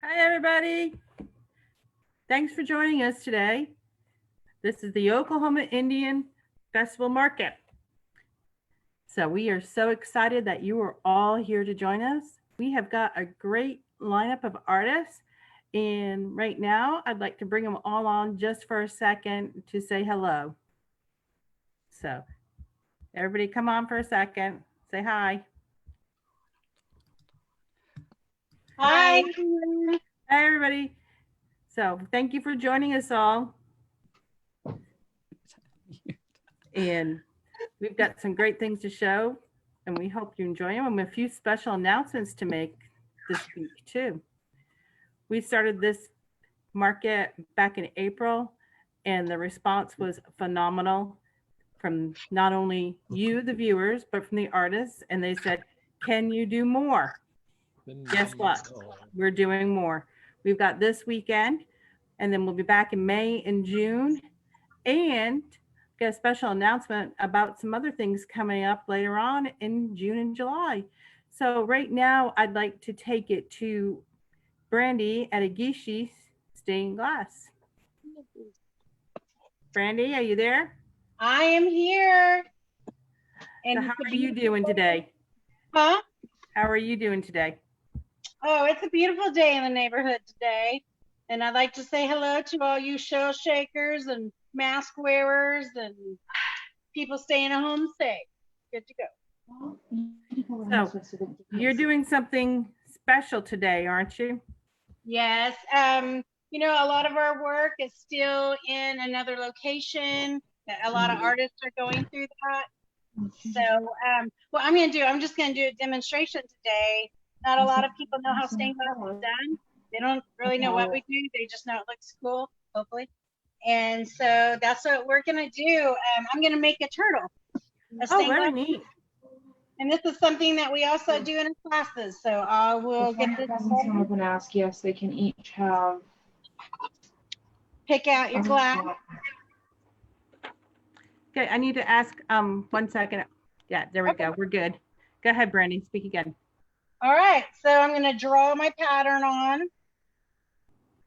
Hi, everybody. Thanks for joining us today. This is the Oklahoma Indian Festival Market. So we are so excited that you are all here to join us. We have got a great lineup of artists. And right now, I'd like to bring them all on just for a second to say hello. So everybody come on for a second. Say hi. Hi. Hi, everybody. So thank you for joining us all. And we've got some great things to show, and we hope you enjoy them. And a few special announcements to make this week, too. We started this market back in April, and the response was phenomenal from not only you, the viewers, but from the artists. And they said, can you do more? Guess what? We're doing more. We've got this weekend, and then we'll be back in May and June. And get a special announcement about some other things coming up later on in June and July. So right now, I'd like to take it to Brandy at Agishi Stained Glass. Brandy, are you there? I am here. And so how are you doing today? Huh? How are you doing today? Oh, it's a beautiful day in the neighborhood today. And I'd like to say hello to all you shell shakers and mask wearers and people staying at home safe. Good to go. So you're doing something special today, aren't you? Yes. You know, a lot of our work is still in another location. A lot of artists are going through that. So what I'm just going to do a demonstration today. Not a lot of people know how stained glass is done. They don't really know what we do. They just know it looks cool, hopefully. And so that's what we're going to do. I'm going to make a turtle. Oh, very neat. And this is something that we also do in classes. So I will get this. Someone can ask, yes, they can each have. Pick out your glass. Okay, I need to ask 1 second. Yeah, there we go. We're good. Go ahead, Brandy. Speak again. All right, so I'm going to draw my pattern on.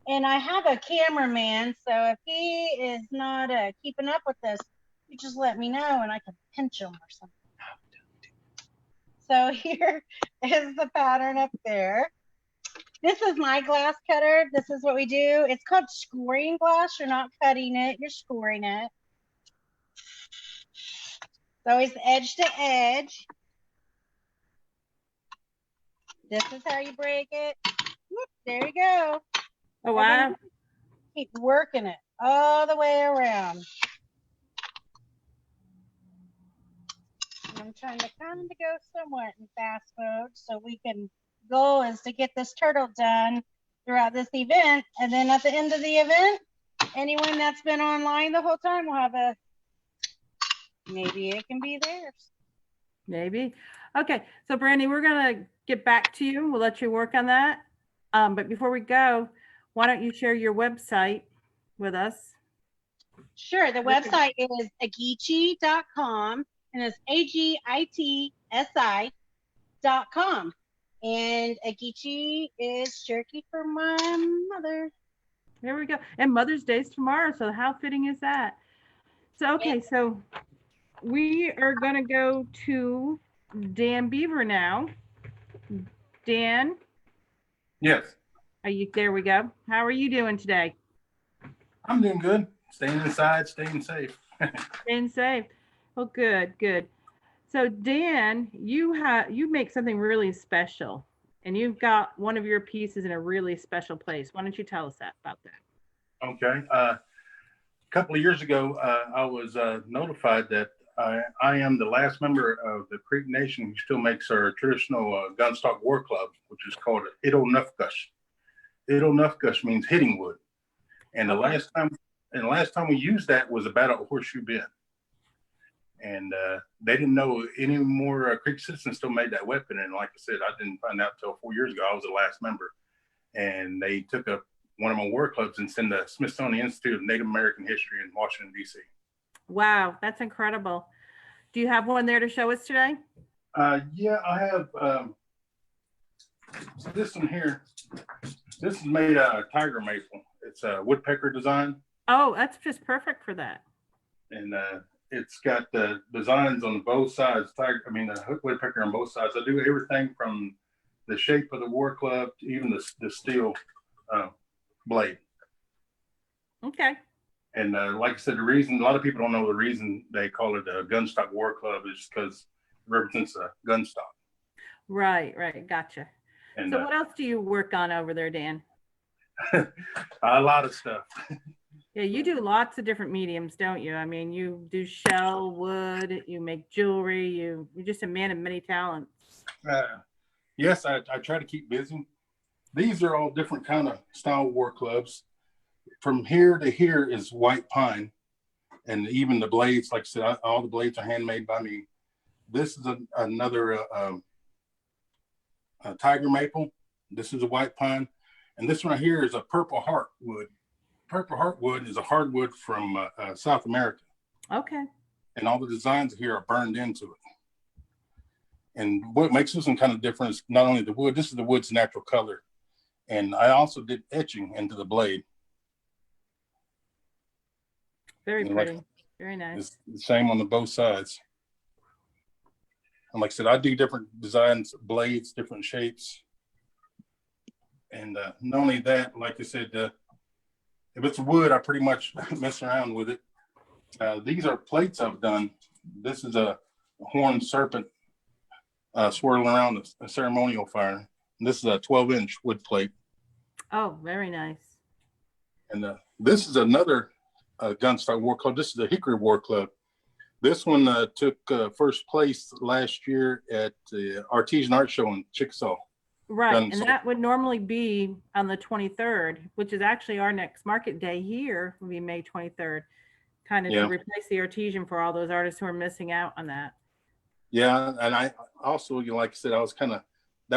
And I have a cameraman, so if he is not keeping up with this, you just let me know and I can pinch him or something. So here is the pattern up there. This is my glass cutter. This is what we do. It's called scoring glass. You're not cutting it, you're scoring it. It's always edge to edge. This is how you break it. Whoop, there you go. Oh, wow. Keep working it all the way around. And I'm trying to kind of go somewhat in fast mode so we can, goal is to get this turtle done throughout this event. And then at the end of the event, anyone that's been online the whole time will have a, maybe it can be theirs. Maybe. Okay, so Brandy, we're going to get back to you. We'll let you work on that. But before we go, why don't you share your website with us? Sure. The website is agitsi.com and it's AGITSI.com. And Agitsi is Cherokee for my mother. There we go. And Mother's Day is tomorrow, so how fitting is that? So, okay, so we are going to go to Dan Beaver now. Dan? Yes. Are you, there we go. How are you doing today? I'm doing good. Staying inside, staying safe. Staying safe. Well, good, good. So Dan, you make something really special, and you've got one of your pieces in a really special place. Why don't you tell us about that? Okay. A couple of years ago, I was notified that I am the last member of the Creek Nation who still makes our traditional gunstock war club, which is called Ito Nufgush. Ito Nufgush means hitting wood. And the last time we used that was about a Horseshoe Bend. And they didn't know any more Creek citizens still made that weapon. And like I said, I didn't find out until 4 years ago. I was the last member. And they took one of my war clubs and sent the Smithsonian Institute of Native American History in Washington, D.C. Wow, that's incredible. Do you have one there to show us today? Yeah, I have this one here. This is made out of tiger maple. It's a woodpecker design, Oh, that's just perfect for that. and it's got the designs on both sides. The woodpecker on both sides. I do everything from the shape of the war club to even the steel blade. Okay. And like I said, the reason a lot of people don't know the reason they call it a gunstock war club is because it represents a gun stock. Right. Gotcha. And So what else do you work on over there, Dan? a lot of stuff. Yeah, you do lots of different mediums, don't you? I mean, you do shell, wood, you make jewelry, you're just a man of many talents. Yes, I try to keep busy. These are all different kind of style war clubs. From here to here is white pine, and even the blades, like I said, all the blades are handmade by me. This is another tiger maple. This is a white pine, and this one right here is a purple heartwood. Purple heartwood is a hardwood from South America, Okay. and all the designs here are burned into it. And what makes this one kind of different is not only the wood. This is the wood's natural color, and I also did etching into the blade. Very You know, like, pretty. Very nice. It's the same on the both sides. And like I said, I do different designs, blades, different shapes. And not only that, like I said, if it's wood, I pretty much mess around with it. These are plates I've done. This is a horned serpent swirling around a ceremonial fire. And this is a 12-inch wood plate. Oh, very nice. And this is another gunstock war club. This is a Hickory War Club. This one took first place last year at the Artesian Art Show in Chickasaw. Right. And So- that would normally be on the 23rd, which is actually our next market day here, will be May 23rd, kind of Yeah. to replace the Artesian for all those artists who are missing out on that. Yeah, and I also, like I said, that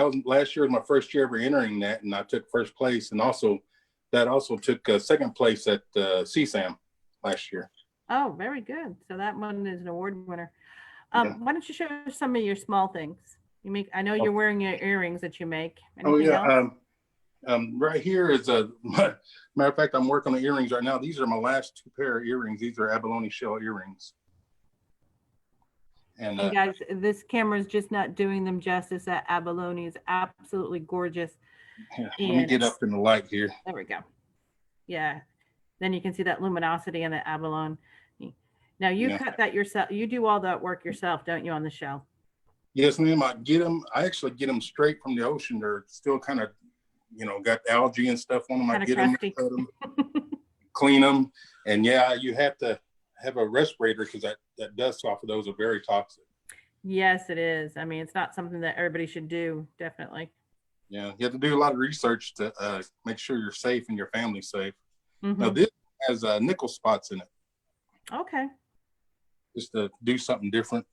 was last year was my first year ever entering that, and I took first place, and also that also took second place at CSAM last year. Oh, very good. So that one is an award winner. Yeah. Why don't you show us some of your small things you make? I know you're wearing your earrings that you make. Oh Anything yeah, else? right here is a matter of fact. I'm working on earrings right now. These are my last two pair of earrings. These are abalone shell earrings. And And guys, this camera is just not doing them justice. That abalone is absolutely gorgeous. yeah, let me get up in the light here. There we go. Yeah. Then you can see that luminosity in the abalone. Now you Yeah. cut that yourself. You do all that work yourself, don't you, on the shell? Yes, ma'am. I actually get them straight from the ocean. They're still kind of, got algae and stuff on them. I Kinda get them, crusty. cut them, clean them, and yeah, you have to have a respirator because that dust off of those are very toxic. Yes, it is. I mean, it's not something that everybody should do. Definitely. Yeah, you have to do a lot of research to make sure you're safe and your family's safe. Now Mhm. this has nickel spots in it, Okay. just to do something different.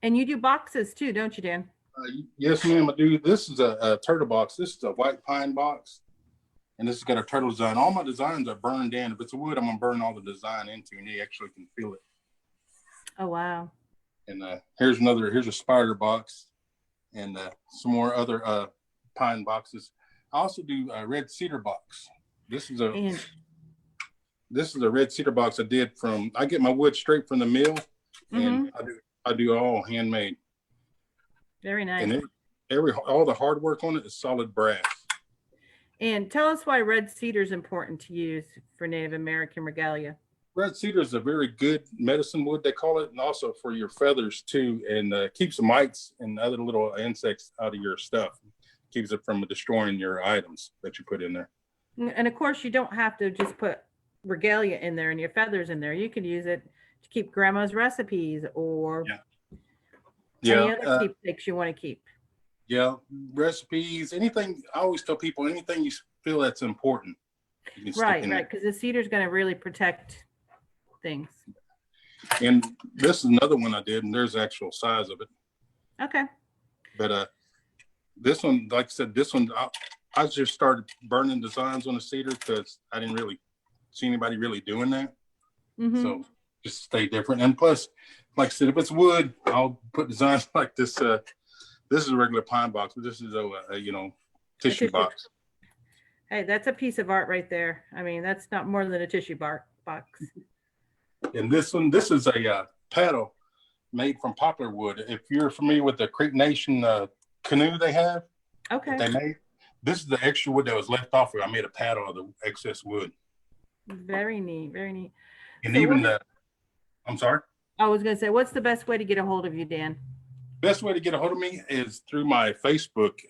And you do boxes too, don't you, Dan? Yes, ma'am, I do. This is a turtle box. This is a white pine box, and this has got a turtle design. All my designs are burned in. If it's wood, I'm gonna burn all the design into, and you actually can feel it. Oh, wow. And here's a spider box, and some more other pine boxes. I also do a red cedar box. This is a And red cedar box I get my wood straight from the mill, and I do all handmade. very nice. And all the hard work on it is solid brass. And tell us why red cedar is important to use for Native American regalia. Red cedar is a very good medicine wood, they call it, and also for your feathers too, and keeps the mites and other little insects out of your stuff. Keeps it from destroying your items that you put in there. And of course, you don't have to just put regalia in there and your feathers in there. You could use it to keep grandma's recipes or any other keepsakes you want to keep. Yeah, recipes, anything. I always tell people anything you feel that's important. You can stick Right, in right. Because the cedar is going to really protect things. it. And this is another one I did, and there's the actual size of it. Okay. But this one, like I said, I just started burning designs on the cedar because I didn't really see anybody really doing that. Mhm. So just stay different. And plus, like I said, if it's wood, I'll put designs like this. This is a regular pine box, but this is a tissue tissue. box. Hey, that's a piece of art right there. I mean, that's not more than a tissue box. And this is a paddle made from poplar wood. If you're familiar with the Creek Nation canoe they have, Okay, that they made, this is the extra wood that was left off of it. I made a paddle of the excess wood. very neat, very neat. And So even what- I'm sorry, I was gonna say, what's the best way to get a hold of you, Dan? best way to get a hold of me is through my Facebook,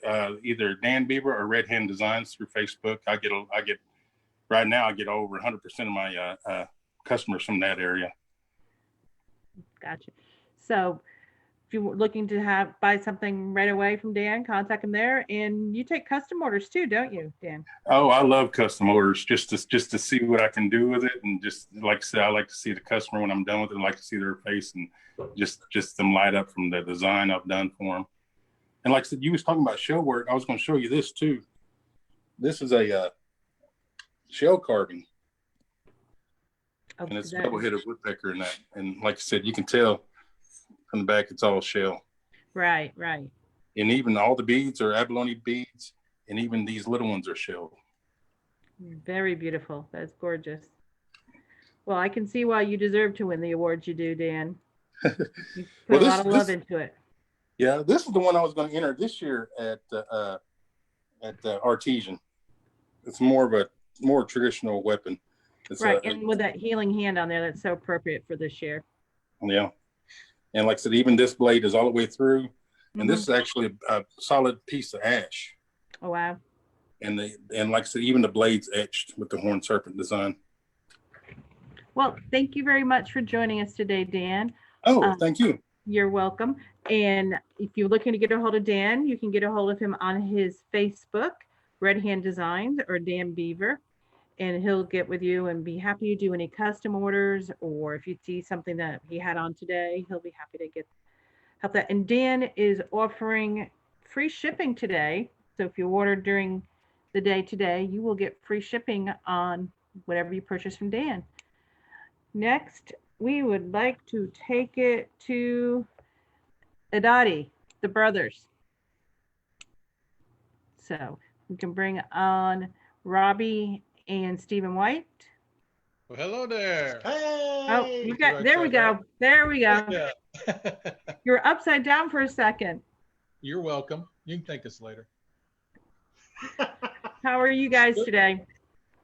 either Dan Beaver or Red Hand Designs through Facebook. I get right now, I get over 100% of my customers from that area. Gotcha. So if you're looking to buy something right away from Dan, contact him there. And you take custom orders too, don't you, Dan? Oh, I love custom orders just to see what I can do with it, and just like I said, I like to see the customer when I'm done with it. I like to see their face and just them light up from the design I've done for them. And like I said, you was talking about shell work. I was going to show you this too. This is a shell carving, Oh, and it's that- double-headed woodpecker in that. And like I said, you can tell from the back it's all shell. Right, right. And even all the beads are abalone beads, and even these little ones are shell. Very beautiful. That's gorgeous. Well, I can see why you deserve to win the awards you do, Dan. You put Well, a lot of love into it. Yeah, this is the one I was going to enter this year at Artesian. It's more traditional weapon. It's Right, and with that healing hand on there, that's so appropriate for this year. yeah. And like I said, even this blade is all the way through, and this Mhm. is actually a solid piece of ash. Oh, wow. And like I said, even the blade's etched with the horned serpent design. Well, thank you very much for joining us today, Dan. Oh, thank you. You're welcome. And if you're looking to get a hold of Dan, you can get a hold of him on his Facebook, Red Hand Designs or Dan Beaver. And he'll get with you and be happy to do any custom orders, or if you see something that he had on today, he'll be happy to help that. And Dan is offering free shipping today. So if you order during the day today, you will get free shipping on whatever you purchase from Dan. Next, we would like to take it to Idati, the brothers. So we can bring on Robbie and Stephen White. Well, hello there. Oh, Hey! you got, Right there we side go. up. There we go. Yeah. You're upside down for a second. You're welcome. You can thank us later. How are you guys today?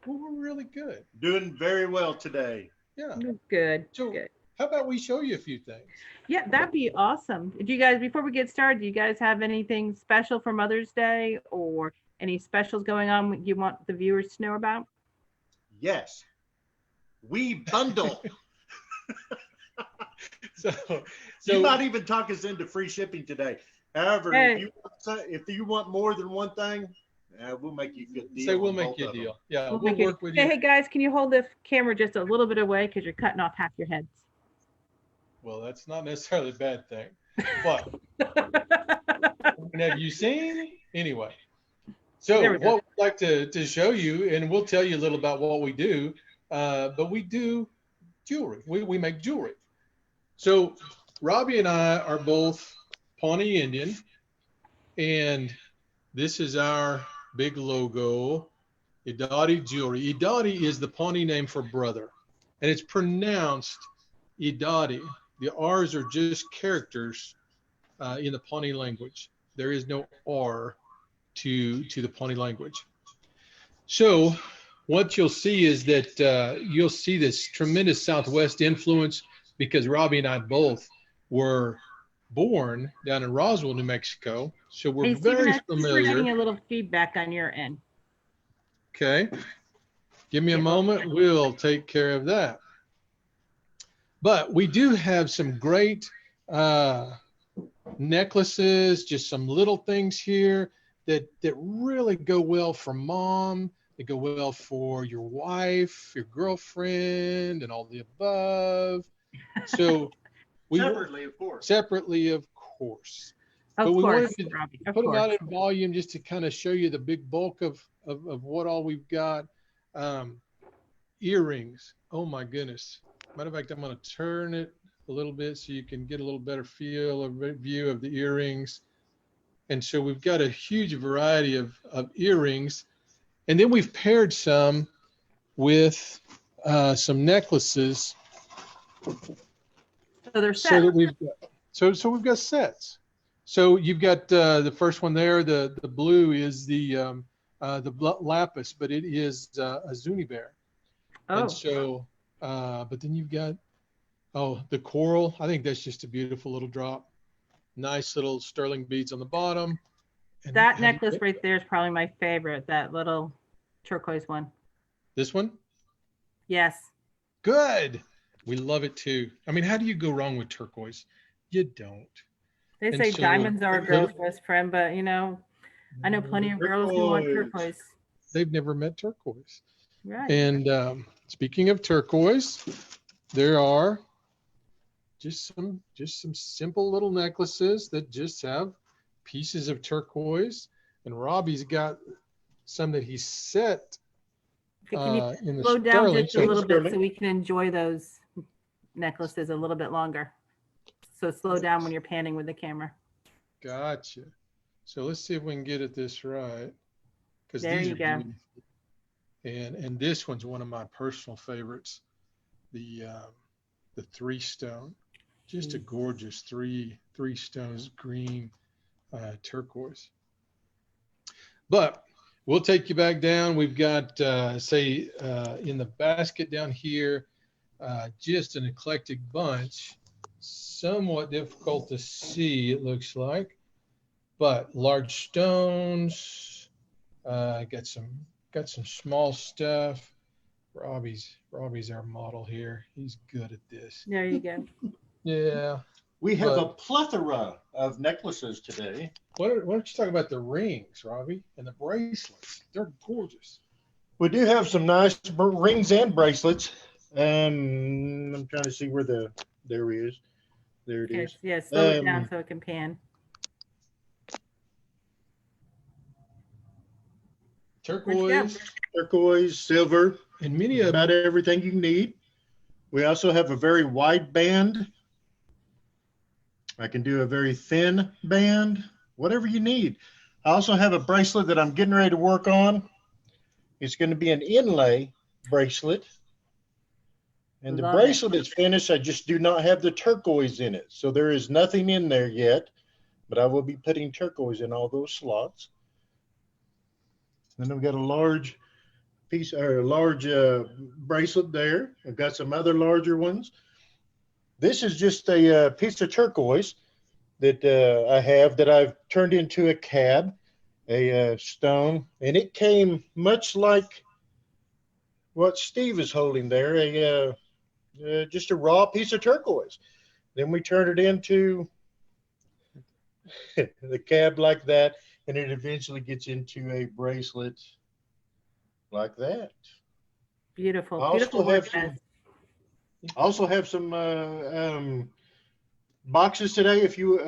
Well, we're really good. Doing very well today. Yeah. Good, So- good. How about we show you a few things? Yeah, that'd be awesome. Do you guys, before we get started, do you guys have anything special for Mother's Day or any specials going on you want the viewers to know about? Yes. We bundle. So, You might even talk us into free shipping today. However, Hey. if you want more than one thing, we'll make you a good deal. say we'll on make both you a of them. deal. Yeah, We'll we'll make it- work with Hey, you. hey guys, can you hold the camera just a little bit away because you're cutting off half your heads? Well, that's not necessarily a bad thing. But and have you seen? Anyway. So There we go. what we'd like to show you, and we'll tell you a little about what we do, but we do jewelry. We make jewelry. So Robbie and I are both Pawnee Indian, and this is our big logo, Idati Jewelry. Idati is the Pawnee name for brother, and it's pronounced Idati. The R's are just characters in the Pawnee language. There is no R to the Pawnee language. So what you'll see is that you'll see this tremendous Southwest influence because Robbie and I both were born down in Roswell, New Mexico. So we're Hey, Stephen, very I think we're getting familiar. a little feedback on your end. Okay. Give me a moment. We'll take care of that. But we do have some great necklaces, just some little things here that really go well for mom. They go well for your wife, your girlfriend, and all the above. So we Separately, of course. separately, of course. Of But we course, wanted to Robbie, of Put them out course. in volume just to kind of show you the big bulk of what all we've got. Earrings. Oh my goodness. Matter of fact, I'm going to turn it a little bit so you can get a little better feel, a view of the earrings. And so we've got a huge variety of earrings. And then we've paired some with some necklaces So they're so set. that we've got, so we've got sets. So you've got the first one there. The blue is the lapis, but it is a Zuni bear. Oh, And so, but then you've got, the coral. I think that's just a beautiful little drop. Nice little sterling beads on the bottom. And that how do you necklace make right that? there is probably my favorite. That little turquoise one. This one? Yes. Good. We love it too. I mean, how do you go wrong with turquoise? You don't. They And say so- diamonds are a girl's best friend, but I know plenty of girls who want Turquoise. turquoise. They've never met turquoise. Right. And speaking of turquoise, there are just some simple little necklaces that just have pieces of turquoise. And Robbie's got some that he set Okay, can you in the slow down sterling. just a little bit so Sterling. we can enjoy those necklaces a little bit longer? So slow down when you're panning with the camera. Gotcha. So let's see if we can get at this right. Because There these you are go. beautiful. And this one's one of my personal favorites. The 3-stone. Just a gorgeous three stones, green, turquoise. But we'll take you back down. We've got, in the basket down here, just an eclectic bunch. Somewhat difficult to see, it looks like, but large stones. Got some small stuff. Robbie's our model here. He's good at this. There you go. Yeah. We have But- a plethora of necklaces today. Why don't you talk about the rings, Robbie, and the bracelets? They're gorgeous. We do have some nice rings and bracelets. I'm trying to see where there he is. There it Okay, is. yeah, slow it down Um, so it can pan. Turquoise Turquoise, silver, and many of them. about everything you need. We also have a very wide band. I can do a very thin band, whatever you need. I also have a bracelet that I'm getting ready to work on. It's going to be an inlay bracelet. And the Love it. bracelet is finished. I just do not have the turquoise in it. So there is nothing in there yet, but I will be putting turquoise in all those slots. Then I've got a large piece or a large bracelet there. I've got some other larger ones. This is just a piece of turquoise that I have that I've turned into a cab, a stone, and it came much like what Steve is holding there, just a raw piece of turquoise. Then we turn it into the cab like that, and it eventually gets into a bracelet like that. Beautiful, I also beautiful work, have some- guys. I also have some boxes today. If you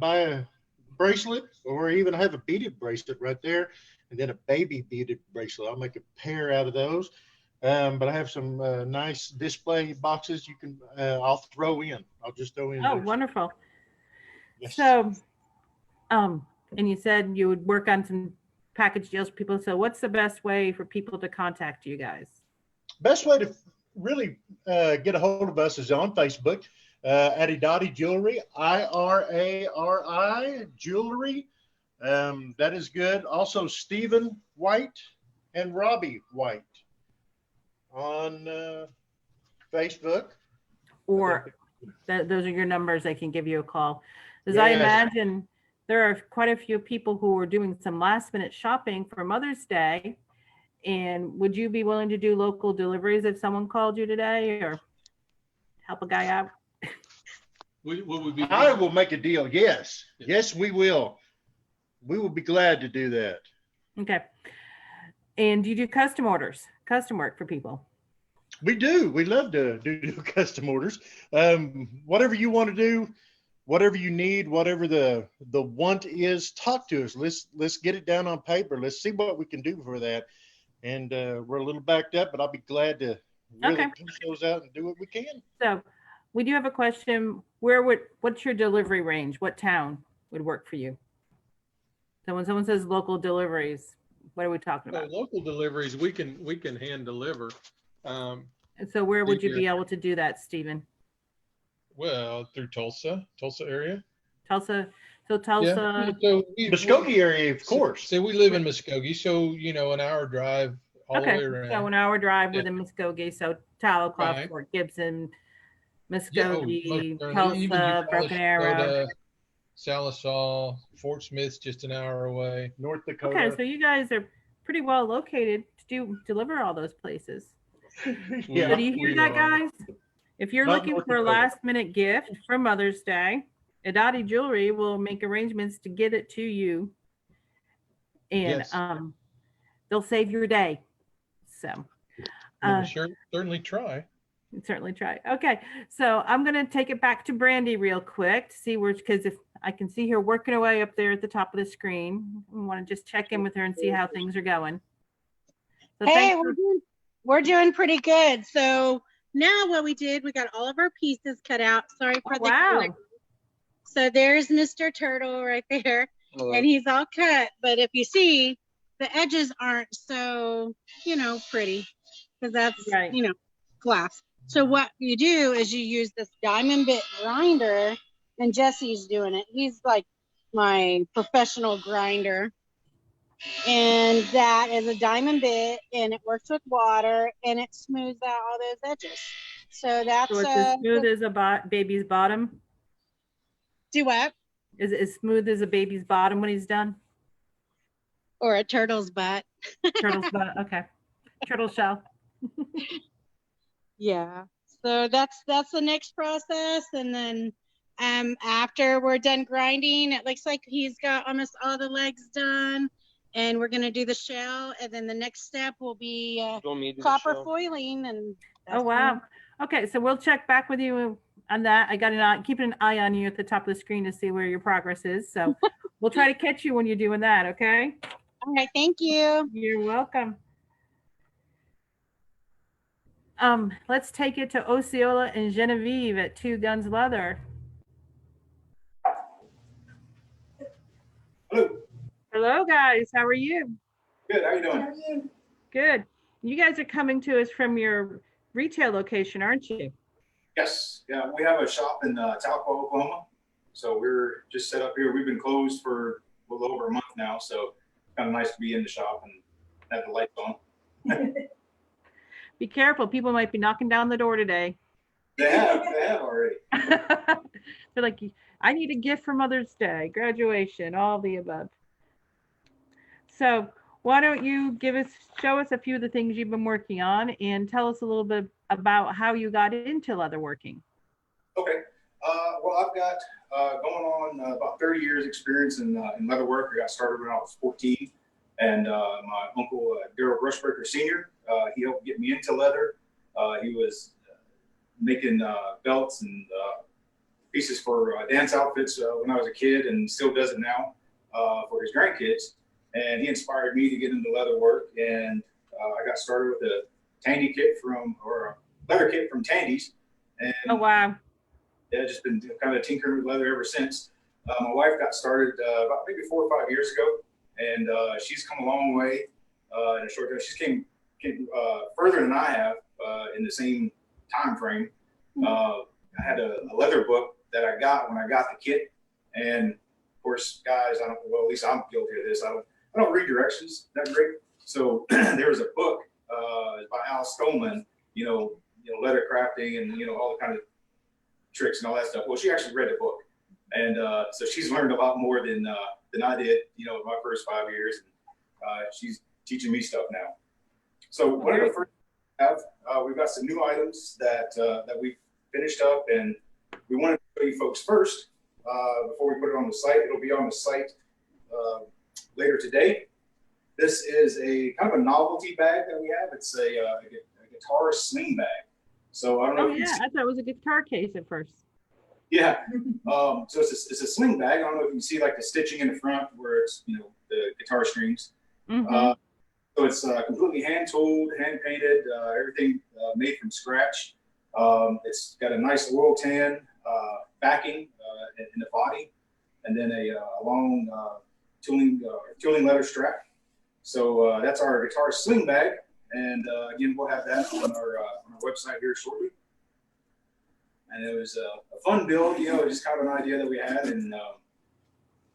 buy a bracelet, or even have a beaded bracelet right there, and then a baby beaded bracelet, I'll make a pair out of those. But I have some nice display boxes you can. I'll throw in. I'll just throw in. Oh, those. wonderful. Yes. So, and you said you would work on some package deals for people. So what's the best way for people to contact you guys? Best way to really get a hold of us is on Facebook, Adidati Jewelry, IRARI Jewelry. That is good. Also, Stephen White and Robbie White on Facebook. Or those are your numbers, they can give you a call. As I Yes. imagine, there are quite a few people who are doing some last minute shopping for Mother's Day. And would you be willing to do local deliveries if someone called you today or help a guy out? What would be? I will make a deal. Yes. Yeah. Yes, we will. We will be glad to do that. Okay. And do you do custom orders, custom work for people? We do. We love to do custom orders. Whatever you want to do, whatever you need, whatever the want is, talk to us. Let's get it down on paper. Let's see what we can do for that. And we're a little backed up, but I'll be glad to really Okay. push those out and do what we can. So we do have a question. What's your delivery range? What town would work for you? So when someone says local deliveries, What are we talking So about? local deliveries, we can hand deliver. And so where would you be Figure- able to do that, Stephen? Well, through Tulsa area. Tulsa, so Yeah. Tulsa, So Muskogee area, of course. So we live in Muskogee, so an hour drive all the okay, way so around. an hour drive Yeah. within Muskogee, so Tahlequah, Right. Fort Gibson, Yeah, Muskogee, most certainly. Tulsa, Even Eufaula, Broken Arrow. Dakota, Salisaw, Fort Smith's just an hour away. North Dakota. Okay, so you guys are pretty well located to deliver all those places. Yeah. So do you hear we that, are. guys? If you're Not looking North for a Dakota. last minute gift for Mother's Day, Adati Jewelry will make arrangements to get it to you. And Yes. they'll save your day. So We'll certainly try. certainly try. Okay, so I'm gonna take it back to Brandy real quick to see where, because if I can see her working away up there at the top of the screen, I want to just check in with her and see how things are going. So Hey, thanks for- we're doing pretty good. So now what we did, we got all of our pieces cut out. Sorry for the wow. glare. So there's Mr. Turtle right there, and he's all cut. But if you see, the edges aren't so, pretty, because that's, Right. glass. So what you do is you use this diamond bit grinder, and Jesse's doing it. He's like my professional grinder. And that is a diamond bit, and it works with water, and it smooths out all those edges. So that's So it's as smooth as a baby's bottom. do what? Is it as smooth as a baby's bottom when he's done? Or a turtle's butt. Turtle's butt. Okay. Turtle shell. Yeah. So that's the next process, and then after we're done grinding, it looks like he's got almost all the legs done, and we're gonna do the shell, and then the next step will be copper foiling, and Oh wow. Okay, so we'll check back with you on that. I got an eye, keeping an eye on you at the top of the screen to see where your progress is. So we'll try to catch you when you're doing that. Okay. All right. Thank you. You're welcome. Let's take it to Osceola and Genevieve at Two Guns Leather. Hello. Hello, guys. How are you? Good. How you doing? Good. You guys are coming to us from your retail location, aren't you? Yes. Yeah. We have a shop in Tahlequah, Oklahoma. So we're just set up here. We've been closed for a little over a month now. So it's kind of nice to be in the shop and have the lights on. Be careful. People might be knocking down the door today. They have already. They're like, I need a gift for Mother's Day, graduation, all the above. So why don't you show us a few of the things you've been working on and tell us a little bit about how you got into leatherworking. Okay. Well, I've got going on about 30 years experience in leatherwork. I got started when I was 14. And my uncle, Daryl Brushbreaker Sr., he helped get me into leather. He was making belts and pieces for dance outfits when I was a kid, and still does it now for his grandkids. And he inspired me to get into leather work. And I got started with a Tandy kit or a leather kit from Tandy's. And Oh, wow. yeah, just been kind of tinkering with leather ever since. My wife got started about maybe 4 or 5 years ago, and she's come a long way in a short time. She's came further than I have in the same time frame. I had a leather book that I got when I got the kit, and of course, guys, well, at least I'm guilty of this. I don't read directions that great. So there was a book by Al Stolman, leather crafting and all the kind of tricks and all that stuff. Well, she actually read the book, and so she's learned a lot more than I did, my first 5 years. She's teaching me stuff now. So one of the first we've got some new items that we finished up, and we wanted to show you folks first before we put it on the site. It'll be on the site later today. This is a kind of a novelty bag that we have. It's a guitar sling bag. So I don't know. Oh, if you yeah. see. I thought it was a guitar case at first. Yeah. So it's a sling bag. I don't know if you can see like the stitching in the front where it's the guitar strings. Mhm. So it's completely hand tooled, hand painted, everything made from scratch. It's got a nice oil tan backing in the body, and then a long tooling leather strap. So that's our guitar sling bag. And again, we'll have that on our website here shortly. And it was a fun build, you know, just kind of an idea that we had, and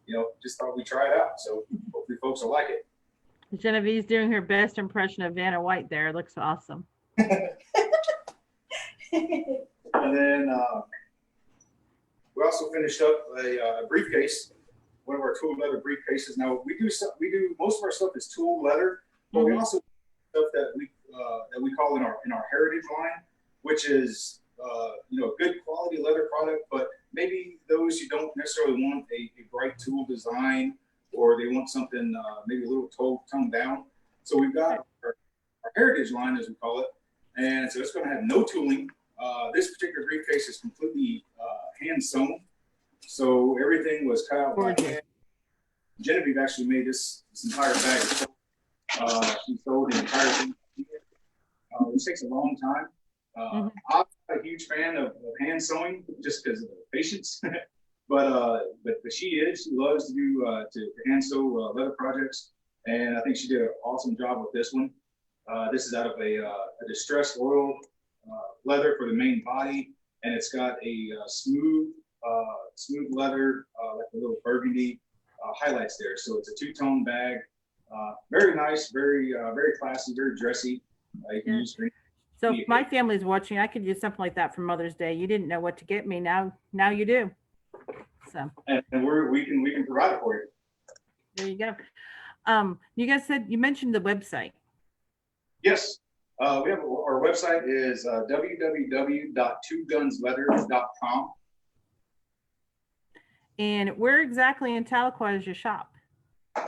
you know, just thought we'd try it out. So hopefully folks will like it. Genevieve's doing her best impression of Vanna White there. It looks awesome. And then we also finished up a briefcase, one of our tool leather briefcases. Now we do most of our stuff is tool leather, but we also do stuff that we call in our heritage line, which is you know, a good quality leather product, but maybe those who don't necessarily want a bright tool design, or they want something maybe a little toned down. So we've got our heritage line, as we call it, and so it's going to have no tooling. This particular briefcase is completely hand sewn, so everything was cut out by hand. Genevieve actually made this entire bag. She sewed the entire thing, which takes a long time. I'm not a huge fan of hand sewing just because of the patience, but she is. She loves to do to hand sew leather projects, and I think she did an awesome job with this one. This is out of a distressed oil leather for the main body, and it's got a smooth leather, like a little burgundy highlights there. So it's a two-tone bag, very nice, very classy, very dressy. You can use green. So if my family's watching, I could use something like that for Mother's Day. You didn't know what to get me. Now you do. So. And we can provide it for you. There you go. You guys said, you mentioned the website. Yes. We have our website is www.twogunsleather.com. And where exactly in Tahlequah is your shop?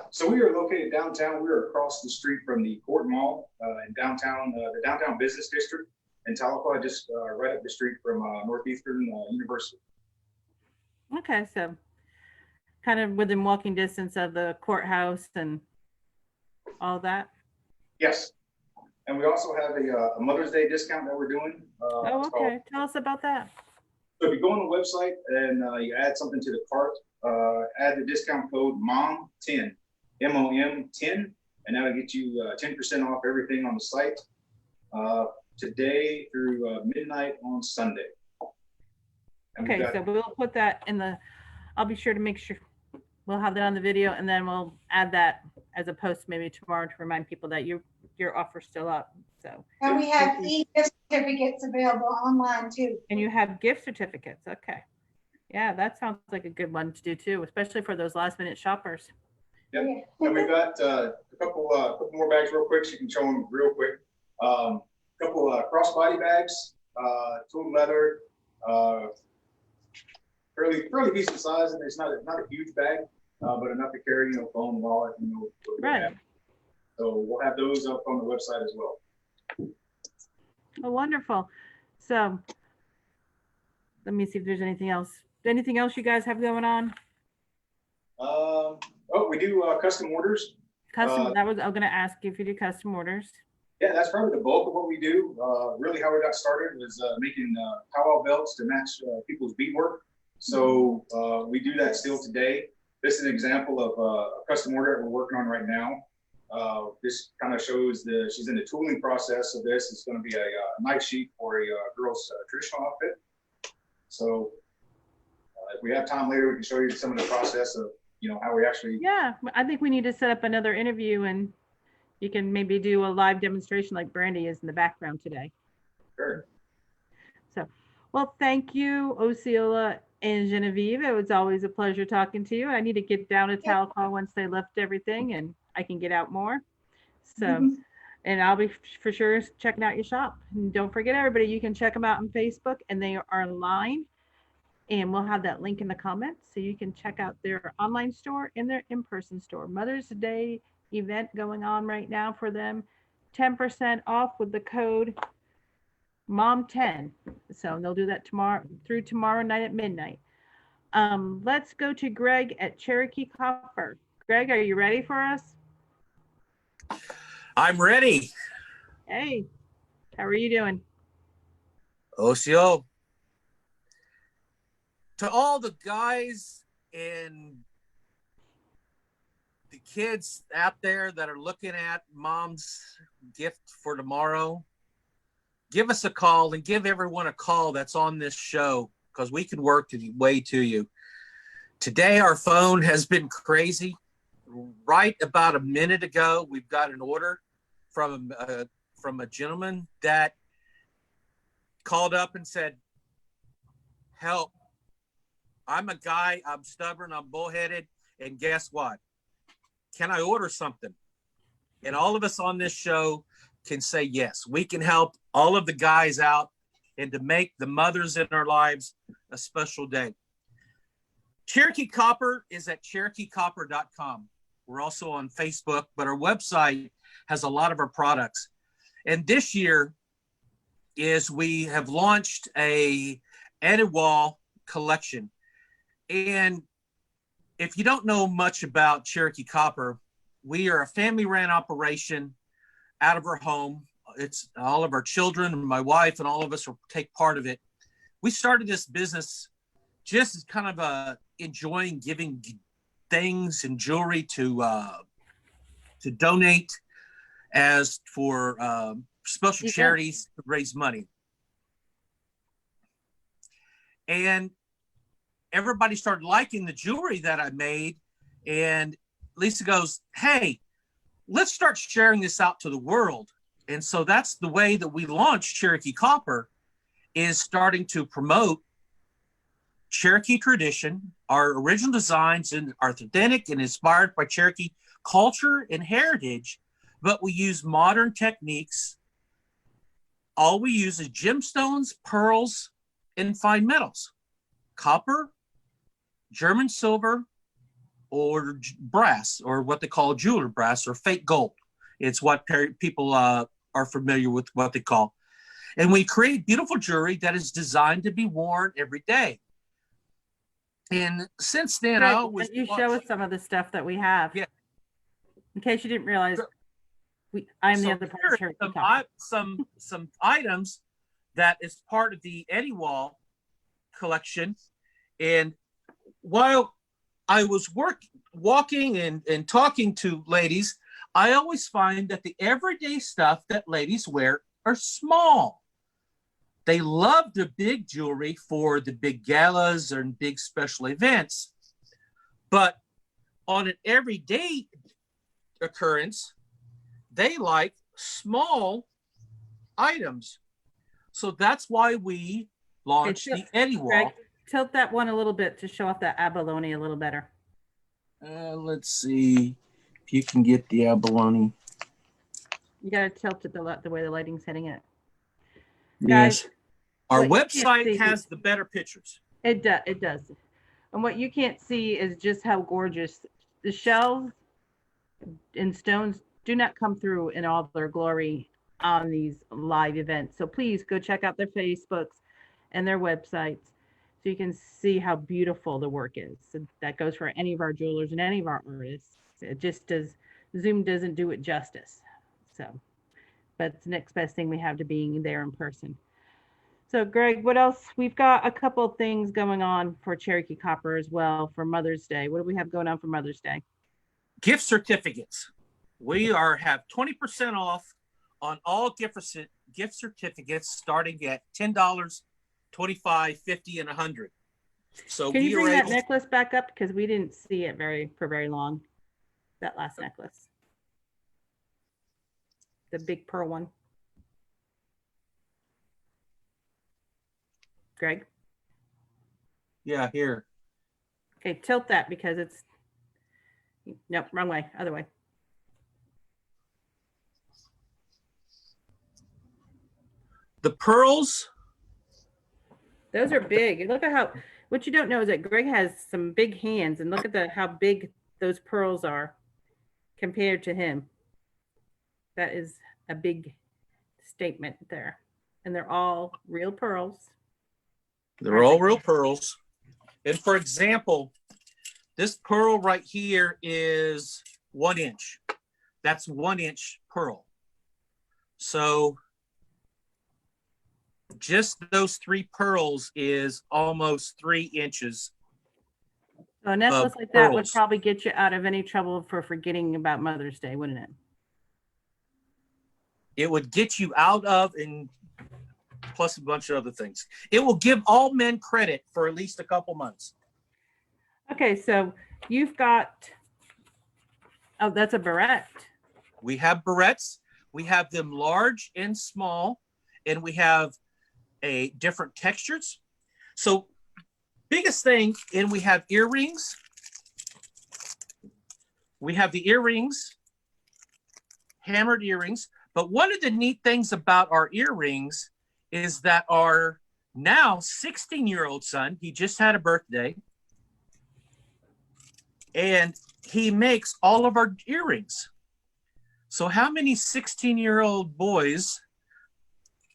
So we are located downtown. We are across the street from the Court Mall in downtown, the downtown business district in Tahlequah, just right up the street from Northeastern University. Okay, so kind of within walking distance of the courthouse and all that. Yes, and we also have a Mother's Day discount that we're doing. Oh, okay. Tell us about that. So if you go on the website and you add something to the cart, add the discount code MOM10, MOM10, and that'll get you 10% off everything on the site today through midnight on Sunday. And Okay, so we'll put that in the, I'll be sure to make sure we'll have that on the video, and then we'll add that as a post maybe tomorrow to remind people that your offer's still up. So. And we have e-gift certificates available online too. And you have gift certificates. Okay. Yeah, that sounds like a good one to do too, especially for those last minute shoppers. Yep. And we've got a couple more bags real quick, so you can show them real quick. A couple crossbody bags, tool leather, fairly decent size, and it's not a huge bag, but enough to carry, you know, phone, wallet, you know. Right. So we'll have those up on the website as well. Oh, wonderful. So let me see if there's anything else. Anything else you guys have going on? Oh, we do custom orders. Custom, I was going to ask you if you do custom orders. Yeah, that's probably the bulk of what we do. Really how we got started was making powwow belts to match people's beadwork. So we do that still today. This is an example of a custom order that we're working on right now. This kind of shows she's in the tooling process of this. It's going to be a night sheet for a girl's traditional outfit. So if we have time later, we can show you some of the process of, you know, how we actually. Yeah, I think we need to set up another interview, and you can maybe do a live demonstration like Brandy is in the background today. Sure. So, well, thank you, Osceola and Genevieve. It was always a pleasure talking to you. I need to get down to Tahlequah once they left everything and I can get out more. So, and I'll be for sure checking out your shop. And don't forget, everybody, you can check them out on Facebook, and they are online. And we'll have that link in the comments so you can check out their online store and their in-person store. Mother's Day event going on right now for them. 10% off with the code MOM10. So they'll do that through tomorrow night at midnight. Let's go to Greg at Cherokee Copper. Greg, are you ready for us? I'm ready. Hey, how are you doing? Osio. To all the guys and the kids out there that are looking at mom's gift for tomorrow, give us a call, and give everyone a call that's on this show, because we can work the way to you. Today, our phone has been crazy. Right about a minute ago, we've got an order from a gentleman that called up and said, help. I'm a guy, I'm stubborn, I'm bullheaded, and guess what? Can I order something? And all of us on this show can say yes. We can help all of the guys out and to make the mothers in our lives a special day. Cherokee Copper is at CherokeeCopper.com. We're also on Facebook, but our website has a lot of our products. And this year is we have launched a Eddie Wall collection. And if you don't know much about Cherokee Copper, we are a family-ran operation out of our home. It's all of our children and my wife and all of us will take part of it. We started this business just as kind of enjoying giving things and jewelry to donate as for special charities to raise money. And everybody started liking the jewelry that I made. And Lisa goes, hey, let's start sharing this out to the world. And so that's the way that we launched Cherokee Copper, is starting to promote Cherokee tradition. Our original designs are authentic and inspired by Cherokee culture and heritage, but we use modern techniques. All we use is gemstones, pearls, and fine metals. Copper, German silver, or brass, or what they call jeweler brass or fake gold. It's what people are familiar with what they call. And we create beautiful jewelry that is designed to be worn every day. And since then, Greg, I always you show us some of the stuff that we have. Yeah. In case you didn't realize, I'm the other part of Cherokee Copper. Some items that is part of the Eddie Wall collection. And while I was walking and talking to ladies, I always find that the everyday stuff that ladies wear are small. They love the big jewelry for the big galas and big special events. But on an everyday occurrence, they like small items. So that's why we launched the Eddie Wall. Greg, tilt that one a little bit to show off that abalone a little better. Let's see if you can get the abalone. You got to tilt it the way the lighting's hitting it. Yes. Guys, our what you can't website see- has the better pictures. It does. And what you can't see is just how gorgeous the shells and stones do not come through in all their glory on these live events. So please go check out their Facebooks and their websites so you can see how beautiful the work is. And that goes for any of our jewelers and any of our artists. It just does, Zoom doesn't do it justice. So, but it's the next best thing we have to being there in person. So Greg, what else? We've got a couple of things going on for Cherokee Copper as well for Mother's Day. What do we have going on for Mother's Day? Gift certificates. We have 20% off on all gift certificates starting at $10, $25, $50, and $100. So Can you we bring are that able. necklace back up? Because we didn't see it for very long. That last necklace. The big pearl one. Greg? Yeah, here. Okay, tilt that because it's, nope, wrong way, other way. The pearls. Those are big. Look at how, what you don't know is that Greg has some big hands, and look at how big those pearls are compared to him. That is a big statement there. And they're all real pearls. They're all real pearls. And for example, this pearl right here is 1 inch. That's 1 inch pearl. So just those 3 pearls is almost 3 inches So a necklace like that would pearls. probably get you out of any trouble for forgetting about Mother's Day, wouldn't it? It would get you out of, and plus a bunch of other things. It will give all men credit for at least a couple months. Okay, so you've got, oh, that's a barrette. We have barrettes. We have them large and small, and we have a different textures. So biggest thing, and we have earrings. We have the earrings, hammered earrings. But one of the neat things about our earrings is that our now 16-year-old son, he just had a birthday, and he makes all of our earrings. So how many 16-year-old boys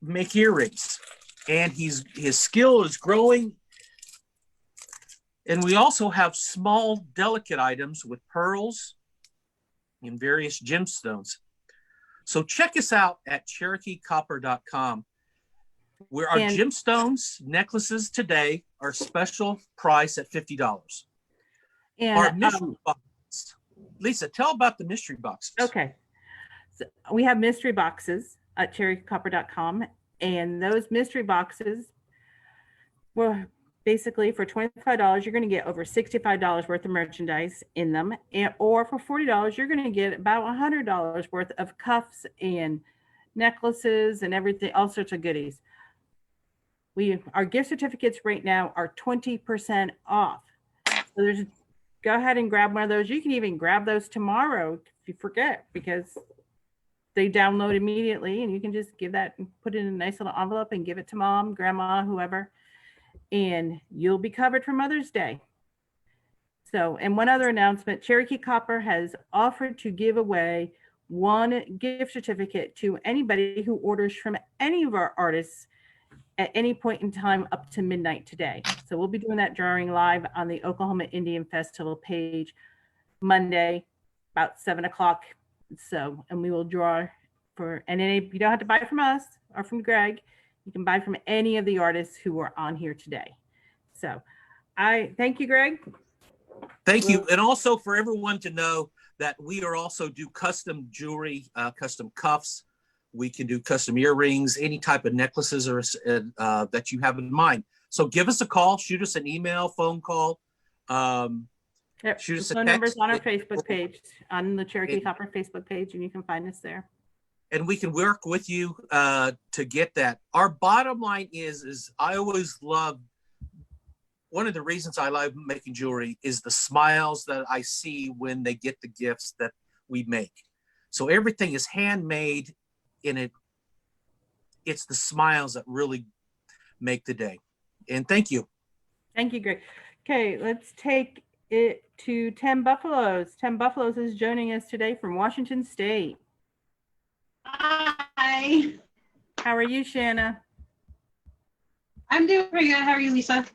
make earrings? And his skill is growing. And we also have small, delicate items with pearls and various gemstones. So check us out at CherokeeCopper.com, where our And- gemstones necklaces today are special price at $50. And Our mystery box. Lisa, tell about the mystery boxes. okay, so we have mystery boxes at CherokeeCopper.com, and those mystery boxes, well, basically for $25, you're going to get over $65 worth of merchandise in them, or for $40, you're going to get about $100 worth of cuffs and necklaces and everything, all sorts of goodies. Our gift certificates right now are 20% off. So go ahead and grab one of those. You can even grab those tomorrow if you forget, because they download immediately, and you can just give that and put it in a nice little envelope and give it to mom, grandma, whoever, and you'll be covered for Mother's Day. So, and one other announcement, Cherokee Copper has offered to give away one gift certificate to anybody who orders from any of our artists at any point in time up to midnight today. So we'll be doing that drawing live on the Oklahoma Indian Festival page Monday about 7 o'clock. So, and we will draw for, and you don't have to buy it from us or from Greg. You can buy from any of the artists who are on here today. So I thank you, Greg. Thank you. And also for everyone to know that we are also do custom jewelry, custom cuffs. We can do custom earrings, any type of necklaces or that you have in mind. So give us a call, shoot us an email, phone call. Yep. Shoot us The a phone number's text. on our Facebook page, on the Cherokee Copper Facebook page, and you can find us there. And we can work with you to get that. Our bottom line is I always love, one of the reasons I love making jewelry is the smiles that I see when they get the gifts that we make. So everything is handmade, and it's the smiles that really make the day. And thank you. Thank you, Greg. Okay, let's take it to 10 Buffaloes. 10 Buffaloes is joining us today from Washington State. Hi, How are you, Shanna? I'm doing pretty good. How are you, Lisa?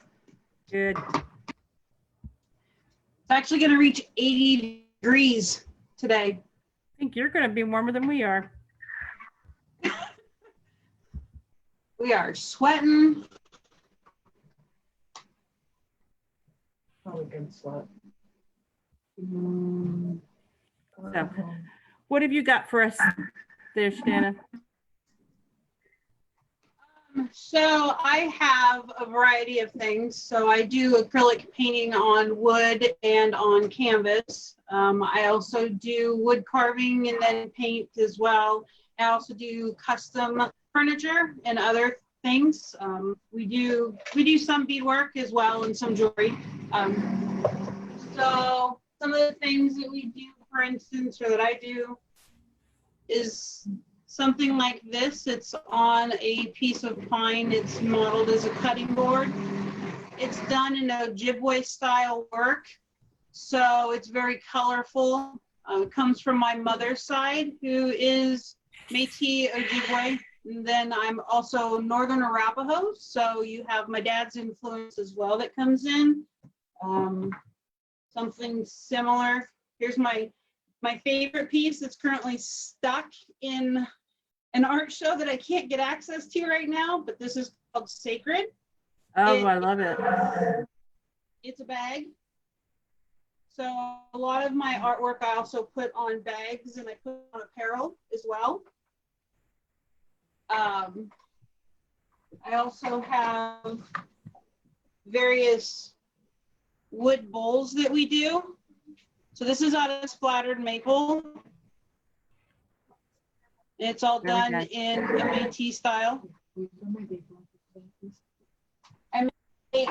Good. It's actually going to reach 80 degrees today. I think you're going to be warmer than we are. We are sweating. Probably good sweat. So, what have you got for us there, Shanna? So I have a variety of things. So I do acrylic painting on wood and on canvas. I also do wood carving and then paint as well. I also do custom furniture and other things. We do some beadwork as well and some jewelry. So some of the things that we do, for instance, or that I do, is something like this. It's on a piece of pine. It's modeled as a cutting board. It's done in Ojibwe style work. So it's very colorful. It comes from my mother's side, who is Métis Ojibwe. And then I'm also Northern Arapaho. So you have my dad's influence as well that comes in. Something similar. Here's my favorite piece that's currently stuck in an art show that I can't get access to right now, but this is called Sacred. Oh, I love it. It's a bag. So a lot of my artwork I also put on bags and I put on apparel as well. I also have various wood bowls that we do. So this is out of splattered maple. It's all Very done nice. in a Métis style. I make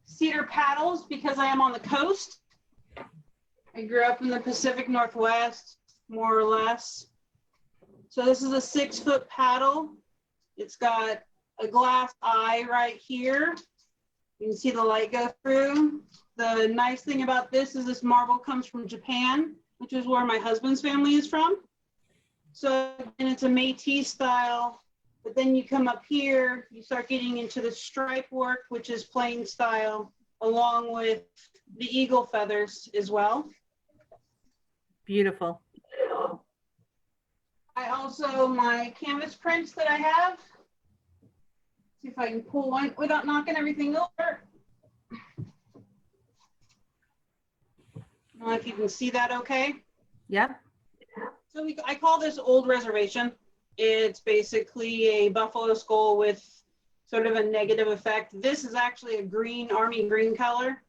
cedar paddles because I am on the coast. I grew up in the Pacific Northwest, more or less. So this is a 6-foot paddle. It's got a glass eye right here. You can see the light go through. The nice thing about this is this marble comes from Japan, which is where my husband's family is from. So, and it's a Métis style, but then you come up here, you start getting into the stripe work, which is plain style, along with the eagle feathers as well. Beautiful. I also, my canvas prints that I have, see if I can pull one without knocking everything over. I don't know if you can see that okay. Yep. So I call this Old Reservation. It's basically a buffalo skull with sort of a negative effect. This is actually a green, army green color.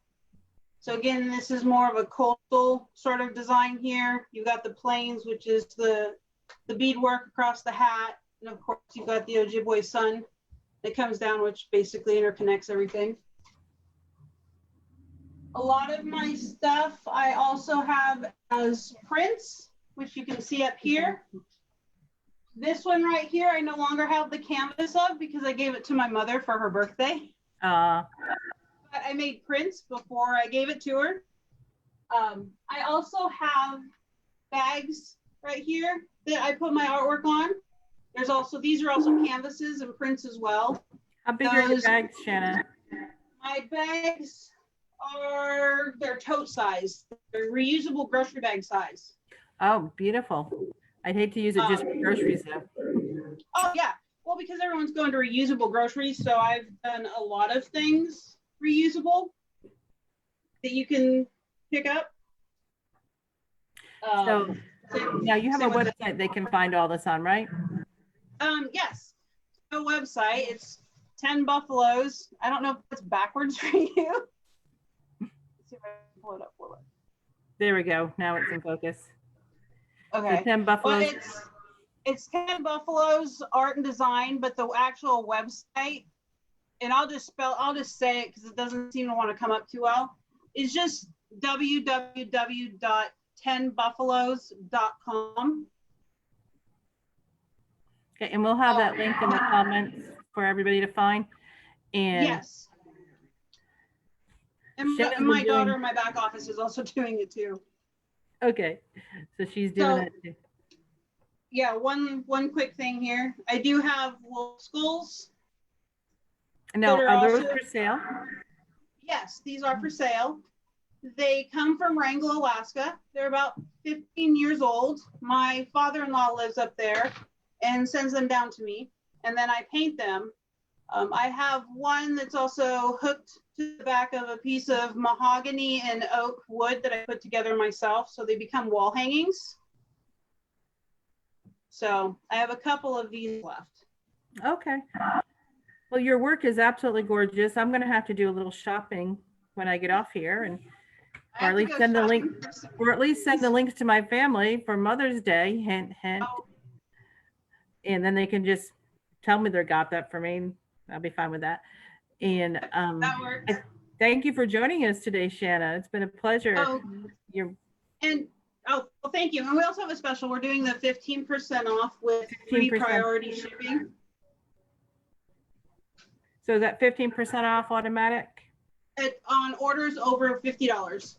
So again, this is more of a coastal sort of design here. You've got the plains, which is the beadwork across the hat. And of course, you've got the Ojibwe sun that comes down, which basically interconnects everything. A lot of my stuff I also have as prints, which you can see up here. This one right here, I no longer have the canvas of because I gave it to my mother for her birthday. But I made prints before I gave it to her. I also have bags right here that I put my artwork on. There's also, these are also canvases and prints as well. How big are your bags, Shanna? My bags they're tote size. They're reusable grocery bag size. Oh, beautiful. I'd hate to use it just for groceries though. Oh yeah, well, because everyone's going to reusable groceries, so I've done a lot of things reusable that you can pick up. So now you have a website they can find all this on, right? Yes, a website. It's 10 Buffaloes. I don't know if it's backwards for you. Let's see if I can pull it up for you. There we go. Now it's in focus. Okay. The 10 Buffaloes. Well, it's 10 Buffaloes art and design, but the actual website, and I'll just say it because it doesn't seem to want to come up too well. It's just www.10buffaloes.com. Okay, and we'll have that link in the comments for everybody to find. And yes. And Shanna's my been daughter doing- in my back office is also doing it too. Okay, so she's doing that too. Yeah, one quick thing here. I do have wolf skulls. Now, that are those also- for sale? Yes, these are for sale. They come from Wrangell, Alaska. They're about 15 years old. My father-in-law lives up there and sends them down to me, and then I paint them. I have one that's also hooked to the back of a piece of mahogany and oak wood that I put together myself, so they become wall hangings. So I have a couple of these left. Okay. Well, your work is absolutely gorgeous. I'm going to have to do a little shopping when I get off here, and I or have at to least go send the shopping link, for some- or at least send the links to my family for Mother's Day. Hint, hint. Oh. And then they can just tell me they got that for me. I'll be fine with that. And That works. thank you for joining us today, Shanna. It's been a pleasure. Oh, You're well, thank you. And we also have a special. We're doing the 15% off with free 15%. priority shipping. So is that 15% off automatic On orders over $50.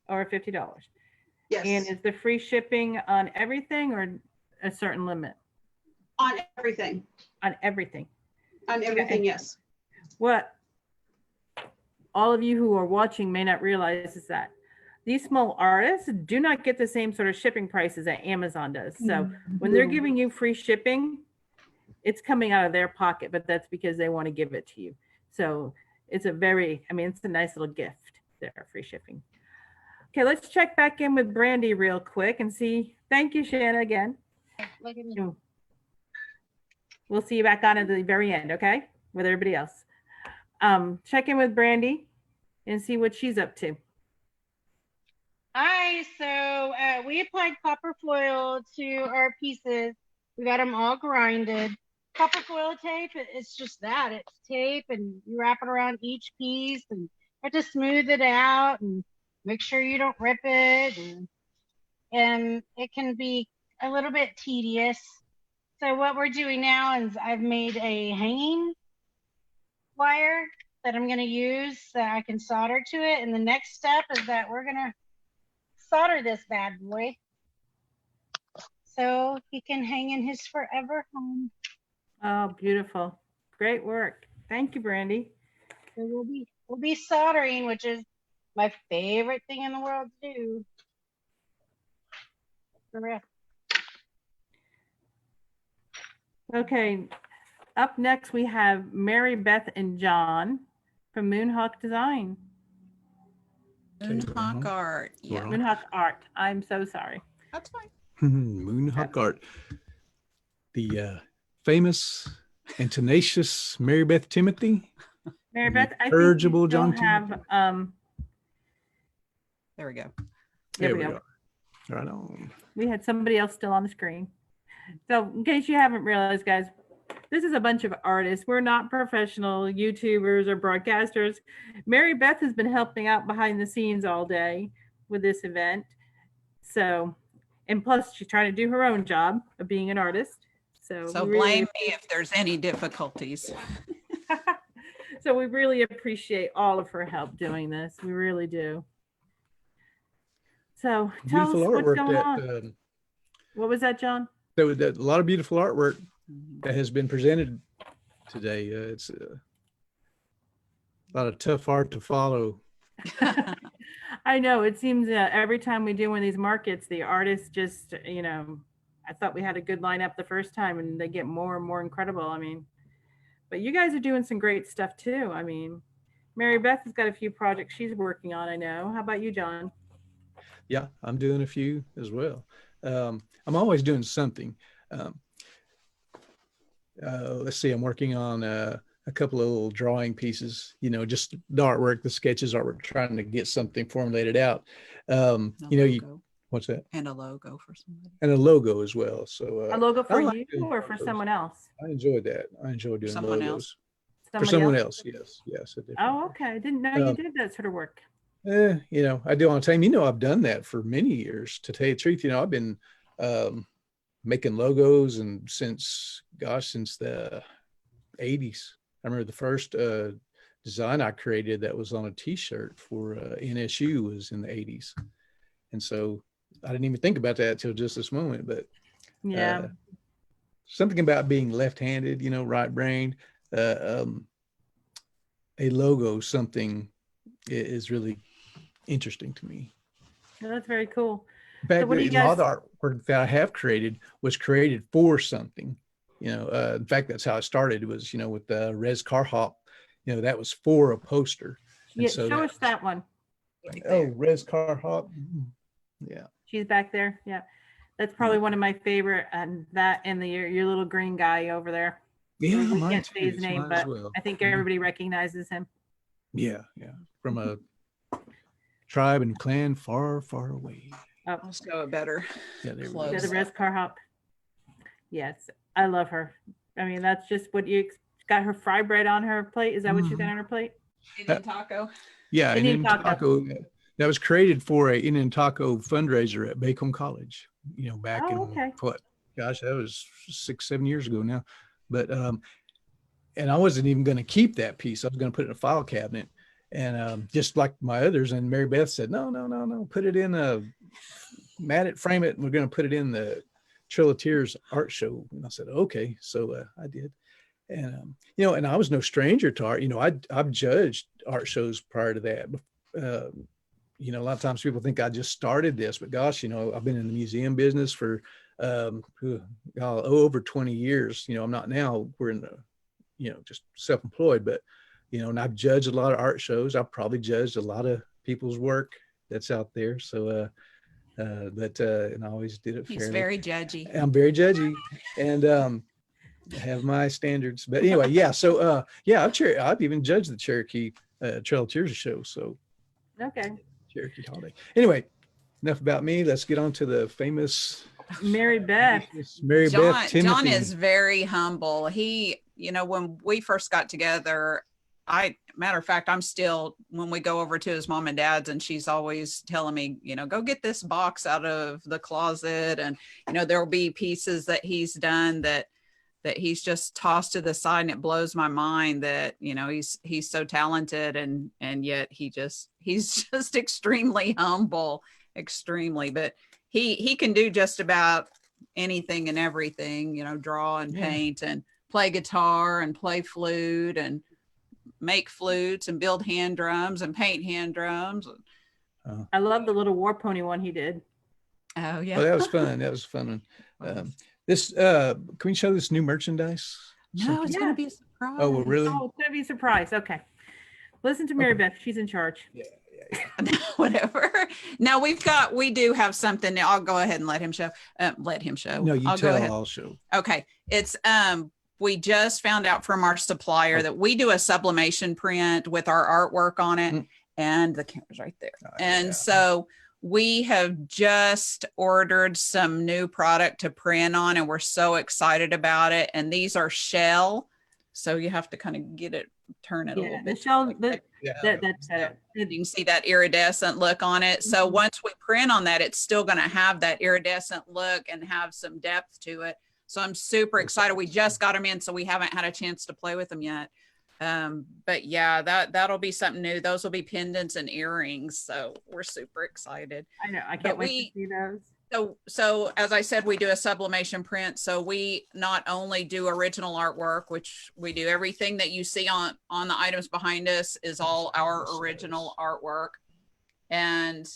or $50? Yes. And is the free shipping on everything or a certain limit? On everything. On everything. On everything, yes. What all of you who are watching may not realize is that these small artists do not get the same sort of shipping prices that Amazon does. So when they're giving you free shipping, it's coming out of their pocket, but that's because they want to give it to you. So it's a it's a nice little gift there, free shipping. Okay, let's check back in with Brandy real quick and see. Thank you, Shanna, again. Look at me. We'll see you back on at the very end, okay? With everybody else. Check in with Brandy and see what she's up to. Hi, so we applied copper foil to our pieces. We got them all grinded. Copper foil tape, it's just that. It's tape and you wrap it around each piece and you have to smooth it out and make sure you don't rip it. And it can be a little bit tedious. So what we're doing now is I've made a hanging wire that I'm going to use so I can solder to it. And the next step is that we're going to solder this bad boy so he can hang in his forever home. Oh, beautiful. Great work. Thank you, Brandy. So we'll be soldering, which is my favorite thing in the world to do. For real. Okay, up next we have Mary Beth and John from Moonhawk Design. Moonhawk Art. We're Yeah, on. Moonhawk Art. I'm so sorry. that's fine. Moonhawk Art. The famous and tenacious Mary Beth Timothy. Mary Beth, I think Incorrigible you still John have, There we go. there we go. are. Right on. We had somebody else still on the screen. So in case you haven't realized, guys, this is a bunch of artists. We're not professional YouTubers or broadcasters. Mary Beth has been helping out behind the scenes all day with this event. So, and plus she's trying to do her own job of being an artist. So, So we really- blame me if there's any difficulties. so we really appreciate all of her help doing this. We really do. So tell us Beautiful what's artwork going on. that What was that, John? there was a lot of beautiful artwork that has been presented today. It's a lot of tough art to follow. I know it seems every time we do one of these markets, the artists just, you know, I thought we had a good lineup the first time and they get more and more incredible. I mean, but you guys are doing some great stuff too. I mean, Mary Beth has got a few projects she's working on, I know. How about you, John? Yeah, I'm doing a few as well. I'm always doing something. Let's see, I'm working on a couple of little drawing pieces, you know, just the artwork, the sketches artwork, trying to get something formulated out. You know, what's that? And a logo for somebody. And a logo as well. So A logo for I like you doing or for logos. someone else? I enjoyed that. I enjoy doing Someone logos. else. For someone else, yes. Yes. a different Oh, one. okay. I didn't know you Um, did that sort of work. You know, I do all the time. You know, I've done that for many years. To tell you the truth, you know, I've been making logos and since the 80s. I remember the first design I created that was on a T-shirt for NSU was in the 80s, and so I didn't even think about that till just this moment. But Yeah. something about being left-handed, you know, right-brained, a logo, something is really interesting to me. Well, that's very cool. In fact, what do a you lot of the guys- artwork that I have created was created for something. You know, in fact, that's how it started. It was, you know, with Rez Carhop. You know, that was for a poster. And Yeah, so show that- us that one. Oh, Rez Carhop. Yeah. She's back there. Yeah. That's probably one of my favorite, and that and your little green guy over there. Yeah, We mine can't too. say his It's name, mine as but well. I think Mhm. everybody recognizes him. Yeah, yeah. From a tribe and clan far, far away. Oh, Let's go better. Yeah, there we Close. go. yeah, the Rez Carhop. Yes, I love her. I mean, that's just what you got her fry bread on her plate. Is that what she's got on her plate? Indian taco. Yeah, an Indian Indian taco. taco that was created for a Indian taco fundraiser at Bacone College, you know, back Oh, in okay. what, gosh, that was 6-7 years ago now. But and I wasn't even going to keep that piece. I was going to put it in a file cabinet, and just like my others. And Mary Beth said, no, put it in a mat it, frame it, and we're going to put it in the Trail of Tears art show. And I said, okay, so I did. And you know, and I was no stranger to art. You know, I've judged art shows prior to that. You know, a lot of times people think I just started this, but gosh, you know, I've been in the museum business for over 20 years. You know, I'm not now. We're in the, you know, just self-employed, but you know, and I've judged a lot of art shows. I've probably judged a lot of people's work. that's out there. So, and I always did it He's fairly. very judgy. I'm very judgy, and I have my standards. But anyway, yeah. So I've even judged the Cherokee Trail of Tears show. So Okay. Cherokee holiday. Anyway, enough about me. Let's get on to the famous Mary Beth. Mary Beth Timothy. John is very humble. He, when we first got together, matter of fact, I'm still, when we go over to his mom and dad's, and she's always telling me, go get this box out of the closet. And, there'll be pieces that he's done that he's just tossed to the side. And it blows my mind that, he's so talented and yet he's just extremely humble, extremely, but he can do just about anything and everything, draw and paint and play guitar and play flute and make flutes and build hand drums and paint hand drums. I love the little war pony one he did. Oh yeah. Well, that was fun. That was fun. Can we show this new merchandise? No, it's going to be a surprise. Oh, well, really? Oh, it's going to be a surprise. Okay. Listen to Mary Beth. She's in charge. Yeah. Whatever. Now we do have something. I'll go ahead and let him show. No, you I'll tell. go ahead. I'll show. Okay. It's we just found out from our supplier that we do a sublimation print with our artwork on it, and the camera's right there. So we have just ordered some new product to print on, and we're so excited about it. And these are shell, so you have to kind of turn it a little bit. The shell. That's it. You can see that iridescent look on it. So once we print on that, it's still going to have that iridescent look and have some depth to it. So I'm super excited. We just got them in, so we haven't had a chance to play with them yet. But yeah, that'll be something new. Those will be pendants and earrings. So we're super excited. I know. I can't wait to see those. So as I said, we do a sublimation print. So we not only do original artwork, which we do everything that you see on the items behind us is all our original artwork. And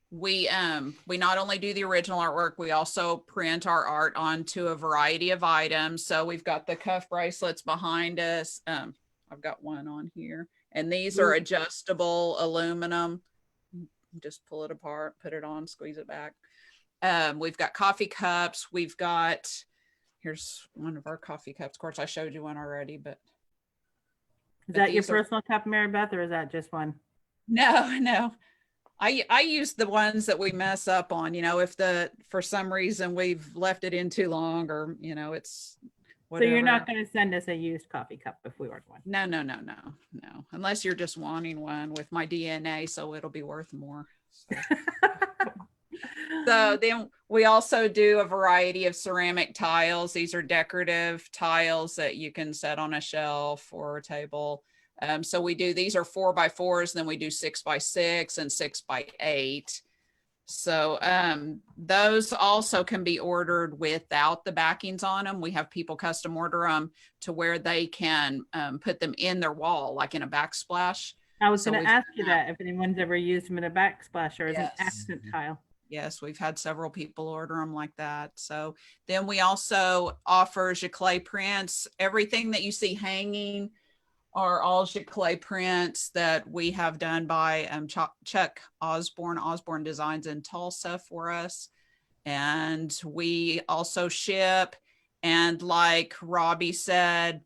we not only do the original artwork, we also print our art onto a variety of items. So we've got the cuff bracelets behind us. I've got one on here, and these are adjustable aluminum. Just pull it apart, put it on, squeeze it back. We've got coffee cups. Here's one of our coffee cups. Of course, I showed you one already, but. Is that your personal cup, Mary Beth, or is that just one? No. I use the ones that we mess up on, if for some reason we've left it in too long, or, it's whatever. So you're not going to send us a used coffee cup if we order one? No. Unless you're just wanting one with my DNA, so it'll be worth more. So then we also do a variety of ceramic tiles. These are decorative tiles that you can set on a shelf or a table. So these are 4x4s, then we do 6x6 and 6x8. So those also can be ordered without the backings on them. We have people custom order them to where they can put them in their wall, like in a backsplash. I was going to ask you that, if anyone's ever used them in a backsplash or as an accent tile. Yes, we've had several people order them like that. So then we also offer giclée prints. Everything that you see hanging are all giclée prints that we have done by Chuck Osborne Designs in Tulsa for us. And we also ship, and like Robbie said,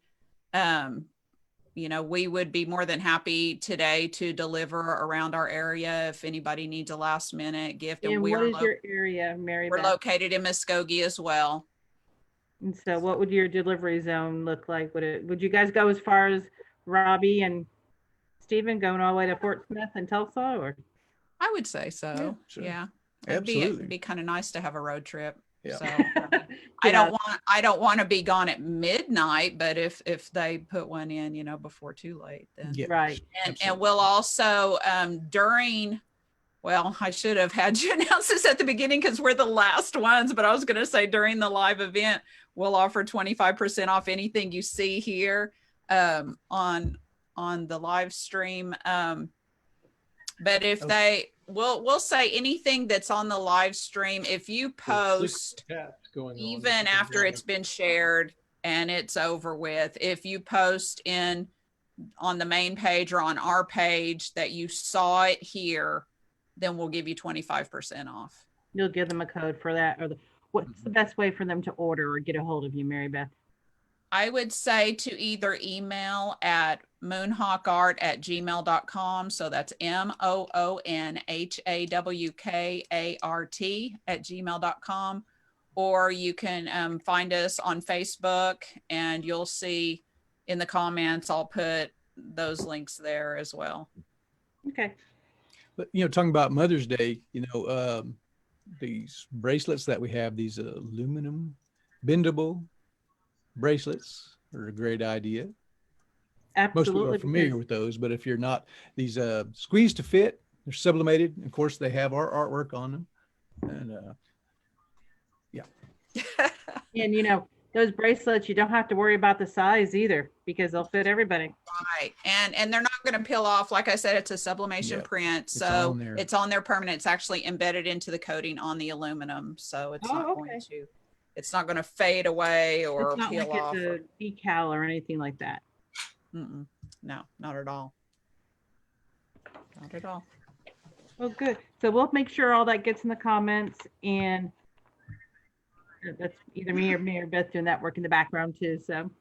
we would be more than happy today to deliver around our area if anybody needs a last minute gift. And what is your area, Mary Beth? We're located in Muskogee as well. And so what would your delivery zone look like? Would you guys go as far as Robbie and Stephen, going all the way to Fort Smith and Tulsa, or? I would say so. Yeah, sure. Yeah. Absolutely. It'd be kind of nice to have a road trip. Yeah. So I don't want to be gone at midnight, but if they put one in, before too late, then right. And we'll also I should have had you announce this at the beginning because we're the last ones, but I was going to say during the live event, we'll offer 25% off anything you see here on the live stream. But if we'll say anything that's on the live stream, if you post even after it's been shared and it's over with, if you post on the main page or on our page that you saw it here, then we'll give you 25% off. You'll give them a code for that, or what's the best way for them to order or get a hold of you, Mary Beth? I would say to either email at moonhawkart@gmail.com. So that's moonhawkart@gmail.com. Or you can find us on Facebook, and you'll see in the comments, I'll put those links there as well. Okay. But, talking about Mother's Day, these bracelets that we have, these aluminum bendable bracelets are a great idea. Most people Absolutely. are familiar with those, but if you're not, these squeeze to fit, they're sublimated. Of course, they have our artwork on them. And yeah. And those bracelets, you don't have to worry about the size either, because they'll fit everybody. Right. And they're not going to peel off. Like I said, it's a sublimation Yep. print. It's So on there. it's on there permanent. It's actually embedded into the coating on the aluminum. So it's not going to, it's not going to fade away or It's not peel like off. it's a decal or anything like that. No, not at all. Not at all. Well, good. So we'll make sure all that gets in the comments, and that's either me or Mary Beth doing that work in the background too. So,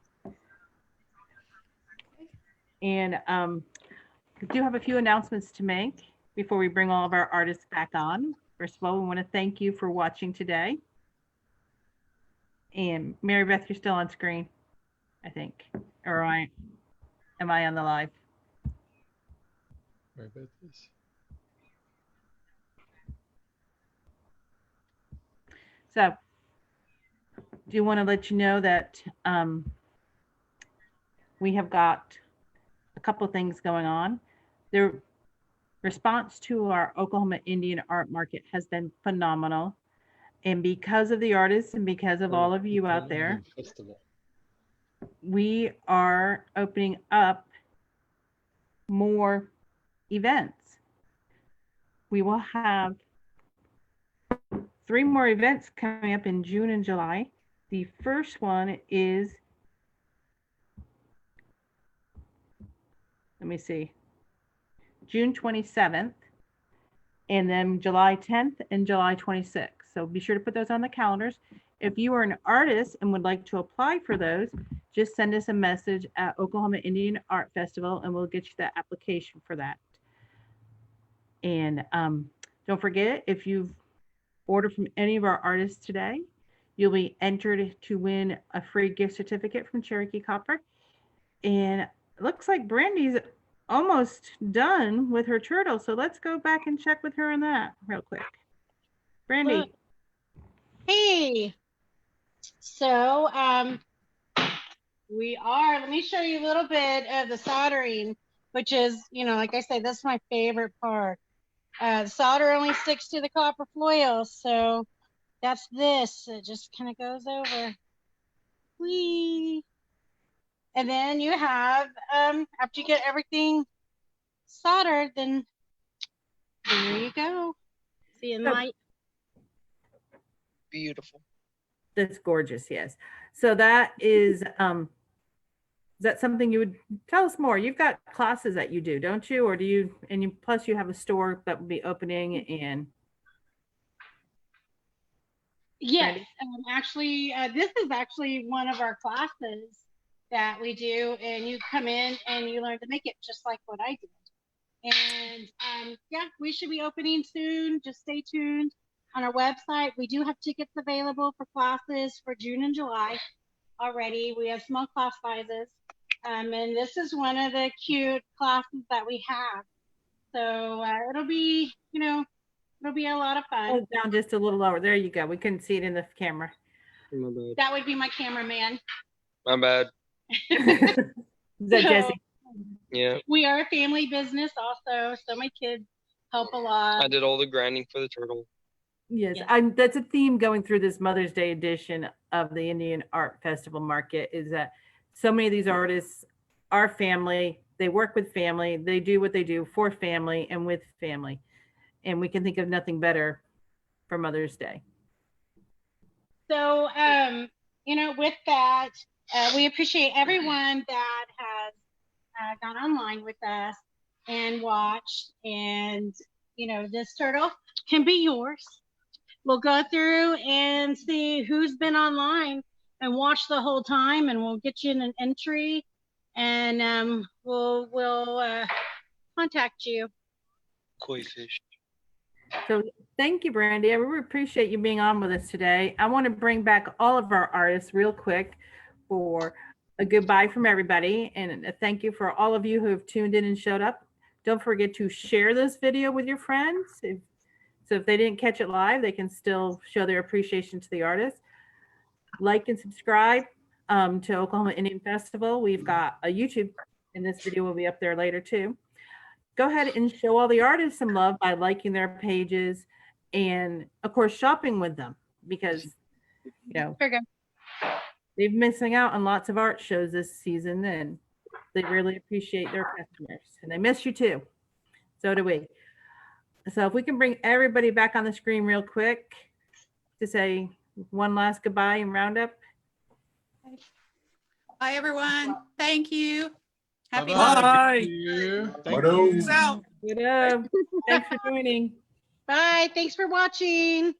and we do have a few announcements to make before we bring all of our artists back on. First of all, we want to thank you for watching today. And Mary Beth, you're still on screen, I think, or am I on the live? Mary Beth is. So, do you want to let you know that we have got a couple of things going on. The response to our Oklahoma Indian Art Market has been phenomenal. And because of the artists and because of all of you out there, we are opening up more events. We will have 3 more events coming up in June and July. The first one is, let me see, June 27th, and then July 10th and July 26th. So be sure to put those on the calendars. If you are an artist and would like to apply for those, just send us a message at Oklahoma Indian Art Festival and we'll get you the application for that. And don't forget, if you've ordered from any of our artists today, you'll be entered to win a free gift certificate from Cherokee Copper. And it looks like Brandy's almost done with her turtle. So let's go back and check with her on that real quick. Brandy. Hey. So let me show you a little bit of the soldering, which is, like I said, that's my favorite part. The solder only sticks to the copper foil, so that's this. It just kind of goes over. Whee! And then you have, after you get everything soldered, then there you go. See in light. Beautiful. That's gorgeous, yes. So that is that something you would tell us more? You've got classes that you do, don't you? Or do you, and you, plus you have a store that will be opening in. Yes, actually, this is actually one of our classes that we do, and you come in and you learn to make it just like what I did. And yeah, we should be opening soon. Just stay tuned on our website. We do have tickets available for classes for June and July already. We have small class sizes. And this is one of the cute classes that we have. So it'll be, it'll be a lot of fun. Hold down just a little lower. There you go. We couldn't see it in the camera. My bad. That would be my cameraman. My bad. Is that Jesse? Yeah. We are a family business also, so my kids help a lot. I did all the grinding for the turtle. Yes, that's a theme going through this Mother's Day edition of the Indian Art Festival Market, is that so many of these artists are family. They work with family. They do what they do for family and with family. And we can think of nothing better for Mother's Day. So, with that, we appreciate everyone that has gone online with us and watched and, this turtle can be yours. We'll go through and see who's been online and watch the whole time, and we'll get you in an entry, and we'll contact you. Koi fish. So thank you, Brandy. I really appreciate you being on with us today. I want to bring back all of our artists real quick for a goodbye from everybody, and a thank you for all of you who have tuned in and showed up. Don't forget to share this video with your friends. So if they didn't catch it live, they can still show their appreciation to the artist. Like and subscribe to Oklahoma Indian Festival. We've got a YouTube, and this video will be up there later too. Go ahead and show all the artists some love by liking their pages and, of course, shopping with them, because, Very good. they've missing out on lots of art shows this season, and they really appreciate their customers, and they miss you too. So do we. So if we can bring everybody back on the screen real quick to say one last goodbye and round up. Bye, everyone. Thank you. Happy Bye. Bye. Peace out. Good job. Thanks for joining. Bye. Thanks for watching.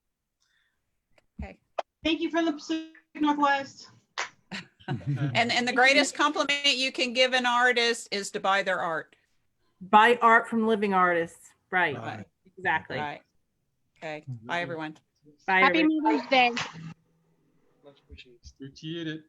Thank you from the Pacific Northwest. And the greatest compliment you can give an artist is to buy their art. Buy art from living artists. Right. Right. Exactly. Right. Okay. Bye, everyone. Bye, Happy everybody. Mother's Day. Much appreciated. Appreciate it.